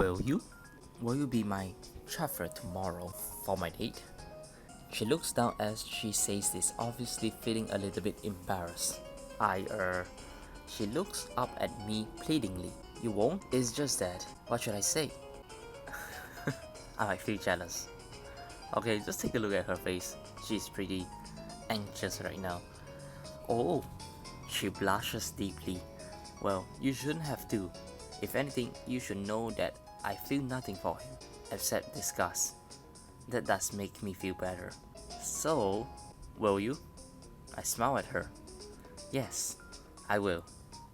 Will you? Will you be my chauffeur tomorrow for my date? She looks down as she says this, obviously feeling a little bit embarrassed. She looks up at me pleadingly. You won't? It's just that. What should I say? I might feel jealous. Okay, just take a look at her face. She's pretty anxious right now. Oh, she blushes deeply. Well, you shouldn't have to. If anything, you should know that I feel nothing for him, except disgust. That does make me feel better. So, will you? I smile at her. Yes, I will.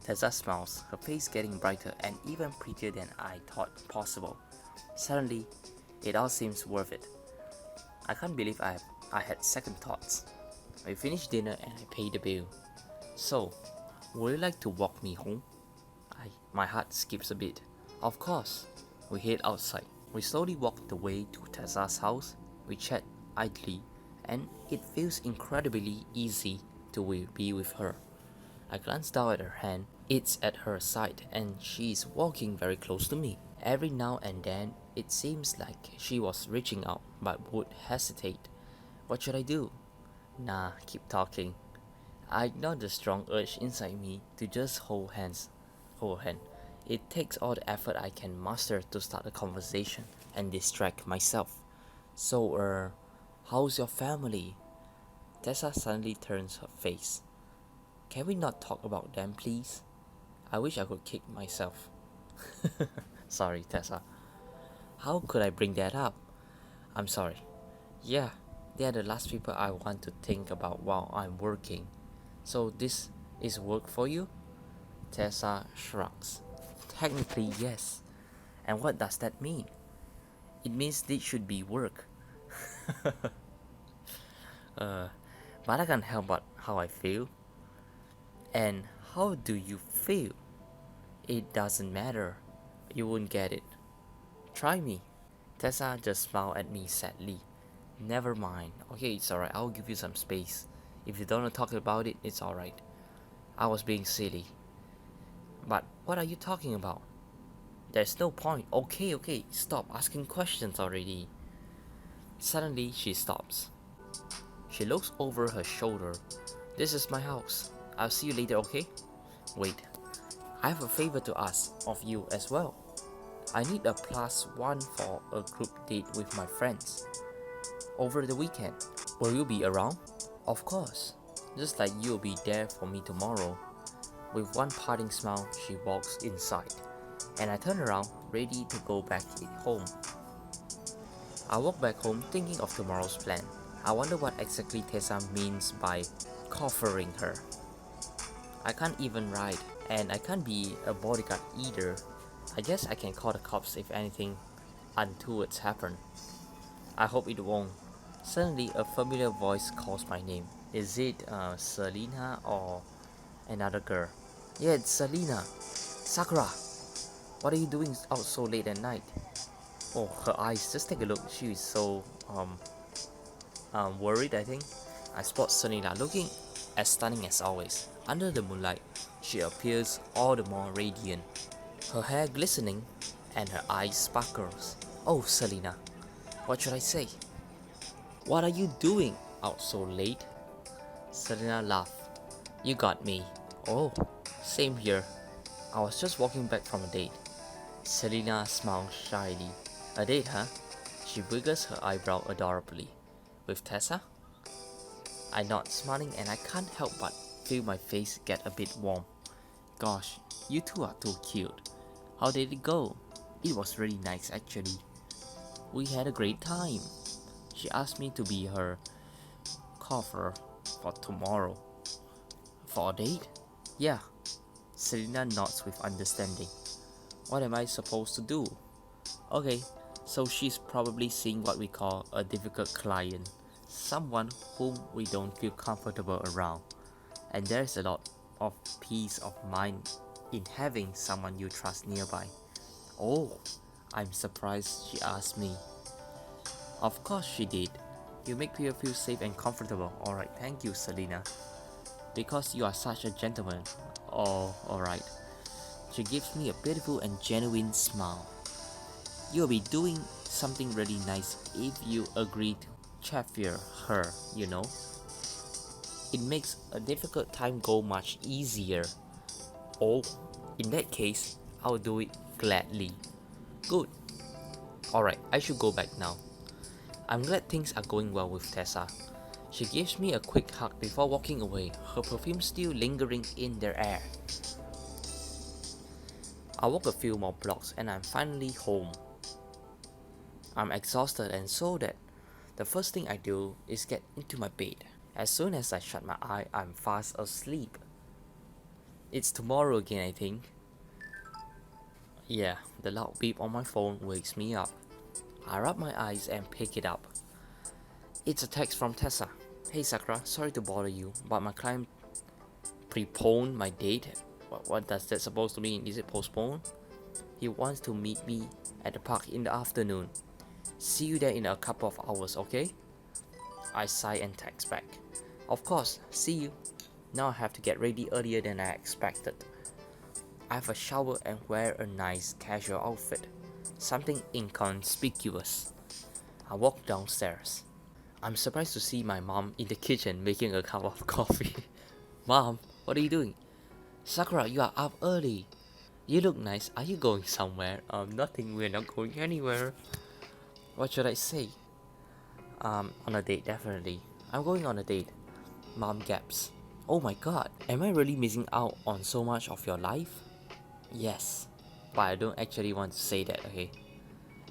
Tessa smiles, her face getting brighter and even prettier than I thought possible. Suddenly, it all seems worth it. I can't believe I had second thoughts. We finished dinner and I paid the bill. So, would you like to walk me home? My heart skips a bit. Of course. We head outside. We slowly walk the way to Tessa's house. We chat idly, and it feels incredibly easy to be with her. I glance down at her hand. It's at her side, and she's walking very close to me. Every now and then, it seems like she was reaching out, but would hesitate. What should I do? Nah, keep talking. I ignore the strong urge inside me to just hold her hand. It takes all the effort I can muster to start a conversation and distract myself. So, how's your family? Tessa suddenly turns her face. Can we not talk about them, please? I wish I could kick myself. Sorry, Tessa. How could I bring that up? I'm sorry. Yeah, they are the last people I want to think about while I'm working. So this is work for you? Tessa shrugs. Technically, yes. And what does that mean? It means this should be work. But I can't help but how I feel. And how do you feel? It doesn't matter. You won't get it. Try me. Tessa just smiled at me sadly. Never mind. Okay, it's alright. I'll give you some space. If you don't want to talk about it, it's alright. I was being silly. But what are you talking about? There's no point. Okay, stop asking questions already. Suddenly, she stops. She looks over her shoulder. This is my house. I'll see you later, okay? Wait, I have a favor to ask of you as well. I need a +1 for a group date with my friends. Over the weekend. Will you be around? Of course. Just like you'll be there for me tomorrow. With one parting smile, she walks inside, and I turn around, ready to go back home. I walk back home thinking of tomorrow's plan. I wonder what exactly Tessa means by coffering her. I can't even ride, and I can't be a bodyguard either. I guess I can call the cops if anything untowards happen. I hope it won't. Suddenly, a familiar voice calls my name. Is it Selena or another girl? Yeah, it's Selena. Sakura, what are you doing out so late at night? Oh, her eyes, just take a look. She is so worried, I think. I spot Selena looking as stunning as always. Under the moonlight, she appears all the more radiant. Her hair glistening and her eyes sparkles. Oh, Selena, what should I say? What are you doing out so late? Selena laughed. You got me. Oh, same here. I was just walking back from a date. Selena smiles shyly. A date, huh? She wiggles her eyebrow adorably. With Tessa? I nod, smiling, and I can't help but feel my face get a bit warm. Gosh, you two are too cute. How did it go? It was really nice actually. We had a great time. She asked me to be her cover for tomorrow. For a date? Yeah. Selena nods with understanding. What am I supposed to do? Okay, so she's probably seeing what we call a difficult client. Someone whom we don't feel comfortable around. And there's a lot of peace of mind in having someone you trust nearby. Oh, I'm surprised she asked me. Of course she did. You make me feel safe and comfortable. Alright, thank you, Selena. Because you are such a gentleman. Oh, alright. She gives me a beautiful and genuine smile. You'll be doing something really nice if you agree to chaffeer her, you know? It makes a difficult time go much easier. Oh, in that case, I'll do it gladly. Good. Alright, I should go back now. I'm glad things are going well with Tessa. She gives me a quick hug before walking away, her perfume still lingering in the air. I walk a few more blocks and I'm finally home. I'm exhausted and so that the first thing I do is get into my bed. As soon as I shut my eye, I'm fast asleep. It's tomorrow again, I think. Yeah, the loud beep on my phone wakes me up. I rub my eyes and pick it up. It's a text from Tessa. Hey Sakura, sorry to bother you, but my client preponed my date. What does that supposed to mean? Is it postponed? He wants to meet me at the park in the afternoon. See you there in a couple of hours, okay? I sigh and text back. Of course, see you. Now I have to get ready earlier than I expected. I have a shower and wear a nice casual outfit. Something inconspicuous. I walk downstairs. I'm surprised to see my mom in the kitchen making a cup of coffee. Mom, what are you doing? Sakura, you are up early. You look nice. Are you going somewhere? Nothing. We're not going anywhere. What should I say? On a date, definitely. I'm going on a date. Mom gaps. Oh my god, am I really missing out on so much of your life? Yes, but I don't actually want to say that, okay?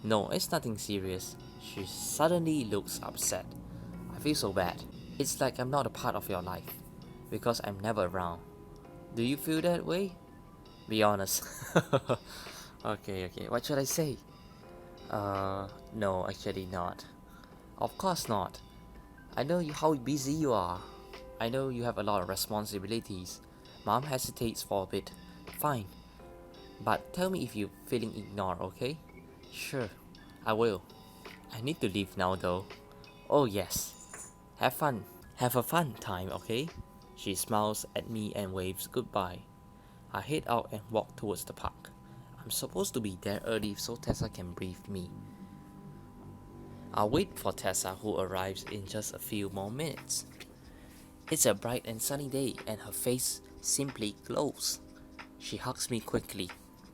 No, it's nothing serious. She suddenly looks upset. I feel so bad. It's like I'm not a part of your life because I'm never around. Do you feel that way? Be honest. Okay, what should I say? No, actually not. Of course not. I know how busy you are. I know you have a lot of responsibilities. Mom hesitates for a bit. Fine. But tell me if you're feeling ignored, okay? Sure, I will. I need to leave now though. Oh yes. Have fun. Have a fun time, okay? She smiles at me and waves goodbye. I head out and walk towards the park. I'm supposed to be there early so Tessa can brief me. I'll wait for Tessa, who arrives in just a few more minutes. It's a bright and sunny day and her face simply glows. She hugs me quickly.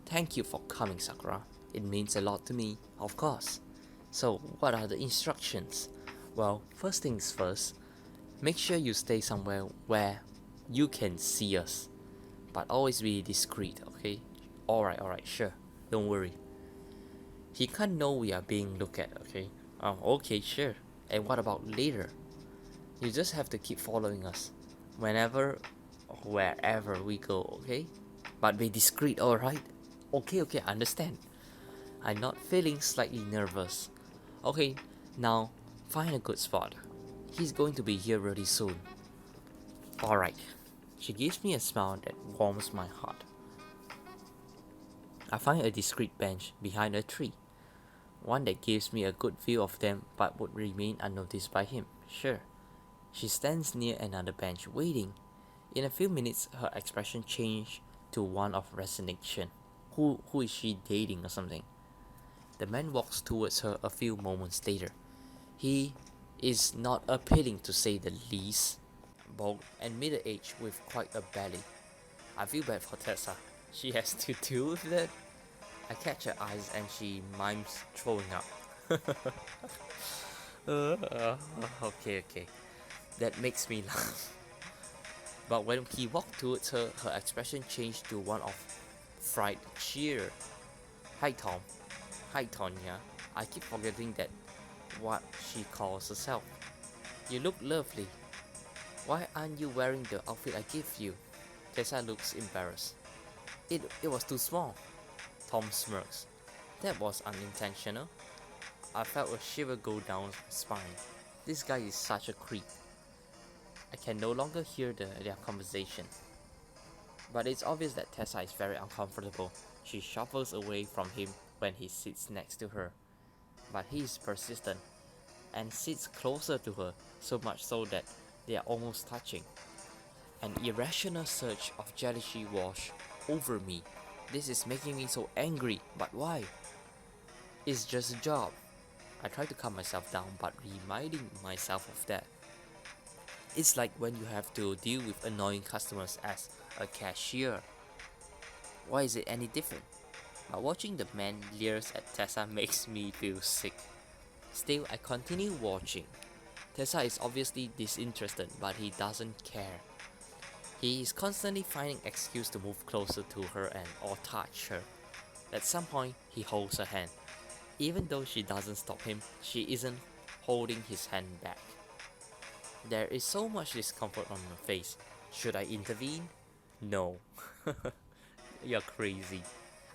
Thank you for coming, Sakura. It means a lot to me, of course. So, what are the instructions? Well, first things first, make sure you stay somewhere where you can see us. But always be discreet, okay? Alright, sure. Don't worry. He can't know we are being looked at, okay? Oh, okay, sure. And what about later? You just have to keep following us. Whenever, wherever we go, okay? But be discreet, alright? Okay, I understand. I'm not feeling slightly nervous. Okay, now find a good spot. He's going to be here really soon. Alright. She gives me a smile that warms my heart. I find a discreet bench behind a tree. One that gives me a good view of them but would remain unnoticed by him. Sure. She stands near another bench waiting. In a few minutes her expression changed to one of resignation. Who is she dating or something? The man walks towards her a few moments later. He is not appealing to say the least. Bald and middle-aged with quite a belly. I feel bad for Tessa. She has to deal with that. I catch her eyes and she mimes throwing up. Okay. That makes me laugh. But when he walked towards her, her expression changed to one of fried cheer. Hi Tom. Hi Tonya. I keep forgetting that what she calls herself. You look lovely. Why aren't you wearing the outfit I gave you? Tessa looks embarrassed. It was too small. Tom smirks. That was unintentional. I felt a shiver go down my spine. This guy is such a creep. I can no longer hear their conversation. But it's obvious that Tessa is very uncomfortable. She shuffles away from him when he sits next to her. But he is persistent and sits closer to her, so much so that they are almost touching. An irrational surge of jealousy washed over me. This is making me so angry, but why? It's just a job. I try to calm myself down, but reminding myself of that. It's like when you have to deal with annoying customers as a cashier. Why is it any different? But watching the man leers at Tessa makes me feel sick. Still, I continue watching. Tessa is obviously disinterested, but he doesn't care. He is constantly finding excuse to move closer to her and or touch her. At some point, he holds her hand. Even though she doesn't stop him, she isn't holding his hand back. There is so much discomfort on my face. Should I intervene? No. You're crazy.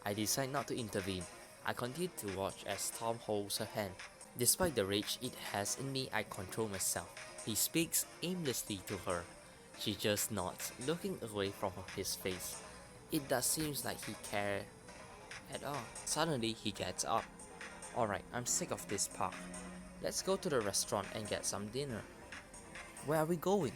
I decide not to intervene. I continue to watch as Tom holds her hand. Despite the rage it has in me, I control myself. He speaks aimlessly to her. She just nods, looking away from his face. It does seem like he cares at all. Suddenly, he gets up. Alright, I'm sick of this park. Let's go to the restaurant and get some dinner. Where are we going?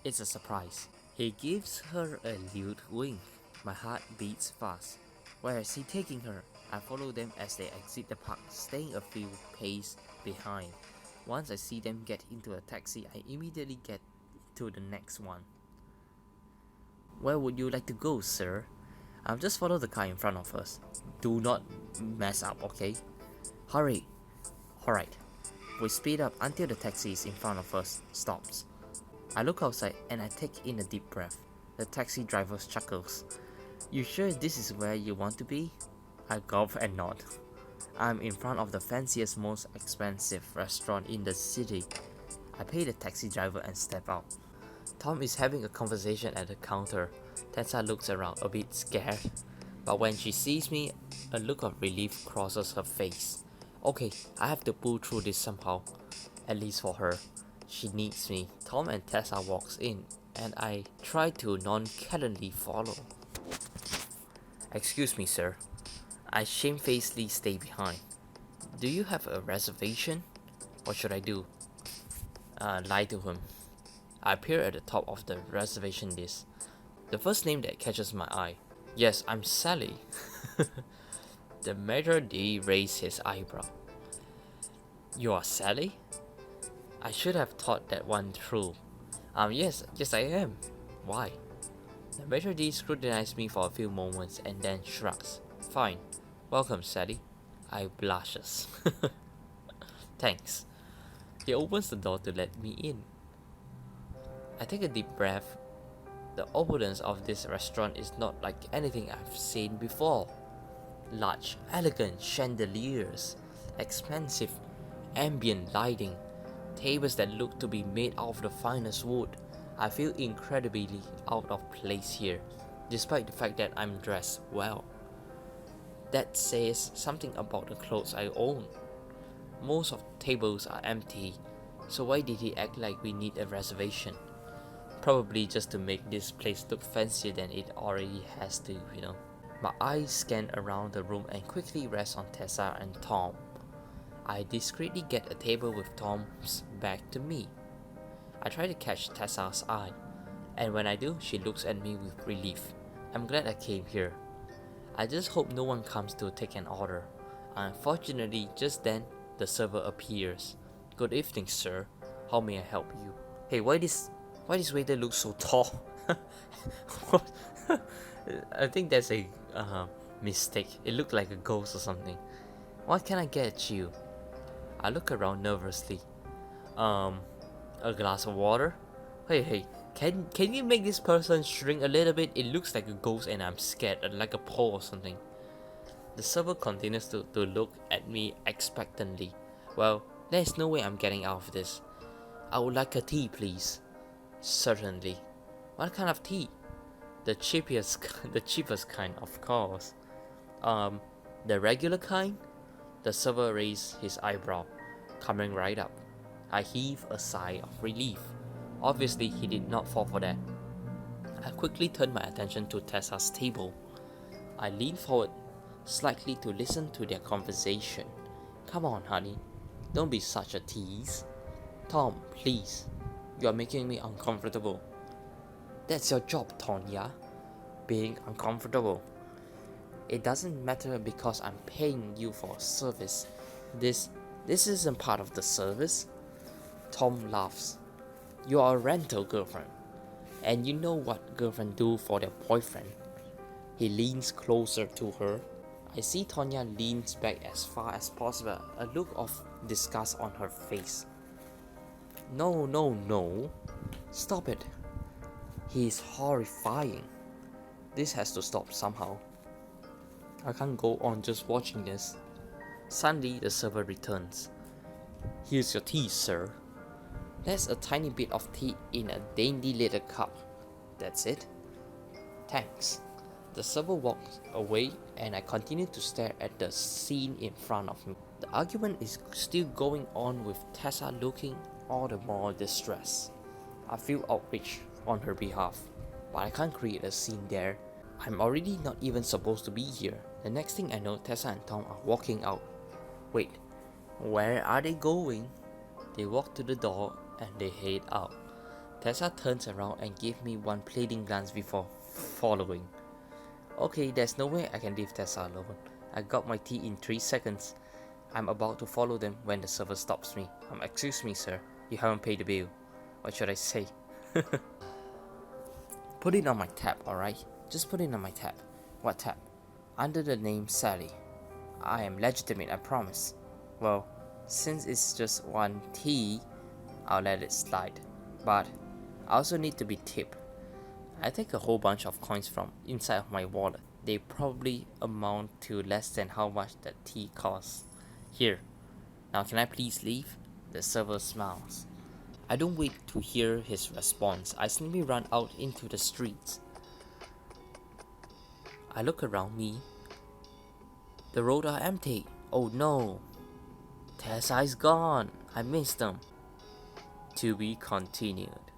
It's a surprise. He gives her a lewd wink. My heart beats fast. Where is he taking her? I follow them as they exit the park, staying a few paces behind. Once I see them get into a taxi, I immediately get to the next one. Where would you like to go, sir? I'll just follow the car in front of us. Do not mess up, okay? Hurry. Alright. We speed up until the taxi is in front of us stops. I look outside and I take in a deep breath. The taxi driver chuckles. You sure this is where you want to be? I gulp and nod. I'm in front of the fanciest, most expensive restaurant in the city. I pay the taxi driver and step out. Tom is having a conversation at the counter. Tessa looks around a bit scared, but when she sees me, a look of relief crosses her face. Okay, I have to pull through this somehow, at least for her. She needs me. Tom and Tessa walks in, and I try to nonchalantly follow. Excuse me, sir. I shamefacedly stay behind. Do you have a reservation? What should I do? Lie to him. I appear at the top of the reservation list. The first name that catches my eye. Yes, I'm Sally. The Major D raised his eyebrow. You are Sally? I should have thought that one through. Yes I am. Why? The Major D scrutinized me for a few moments and then shrugs. Fine. Welcome, Sally. I blushes. Thanks. He opens the door to let me in. I take a deep breath. The opulence of this restaurant is not like anything I've seen before. Large, elegant chandeliers, expensive ambient lighting, tables that look to be made out of the finest wood. I feel incredibly out of place here, despite the fact that I'm dressed well. That says something about the clothes I own. Most of the tables are empty, so why did he act like we need a reservation? Probably just to make this place look fancier than it already has to, you know. My eyes scan around the room and quickly rest on Tessa and Tom. I discreetly get a table with Tom's back to me. I try to catch Tessa's eye, and when I do, she looks at me with relief. I'm glad I came here. I just hope no one comes to take an order. Unfortunately, just then, the server appears. Good evening, sir. How may I help you? Hey, why this waiter looks so tall? What? I think that's a mistake. It looked like a ghost or something. What can I get you? I look around nervously. A glass of water? Hey, can you make this person shrink a little bit? It looks like a ghost and I'm scared, like a pole or something. The server continues to look at me expectantly. Well, there's no way I'm getting out of this. I would like a tea, please. Certainly. What kind of tea? The cheapest kind, of course. The regular kind? The server raised his eyebrow, coming right up. I heave a sigh of relief. Obviously, he did not fall for that. I quickly turned my attention to Tessa's table. I leaned forward slightly to listen to their conversation. Come on, honey. Don't be such a tease. Tom, please. You are making me uncomfortable. That's your job, Tonya. Being uncomfortable. It doesn't matter because I'm paying you for a service. This this isn't part of the service. Tom laughs. You are a rental girlfriend. And you know what girlfriends do for their boyfriend. He leans closer to her. I see Tonya leans back as far as possible, a look of disgust on her face. No, no, no. Stop it. He is horrifying. This has to stop somehow. I can't go on just watching this. Suddenly, the server returns. Here's your tea, sir. There's a tiny bit of tea in a dainty little cup. That's it. Thanks. The server walks away and I continue to stare at the scene in front of me. The argument is still going on with Tessa looking all the more distressed. I feel outraged on her behalf, but I can't create a scene there. I'm already not even supposed to be here. The next thing I know, Tessa and Tom are walking out. Wait, where are they going? They walk to the door and they head out. Tessa turns around and gives me one pleading glance before following. Okay, there's no way I can leave Tessa alone. I got my tea in 3 seconds. I'm about to follow them when the server stops me. Excuse me, sir. You haven't paid the bill. What should I say? Put it on my tab, alright? Just put it on my tab. What tab? Under the name Sally. I am legitimate, I promise. Well, since it's just one tea, I'll let it slide. But I also need to be tipped. I take a whole bunch of coins from inside of my wallet. They probably amount to less than how much that tea costs. Here. Now can I please leave? The server smiles. I don't wait to hear his response. I simply run out into the streets. I look around me. The roads are empty. Oh no. Tessa is gone. I missed them. To be continued.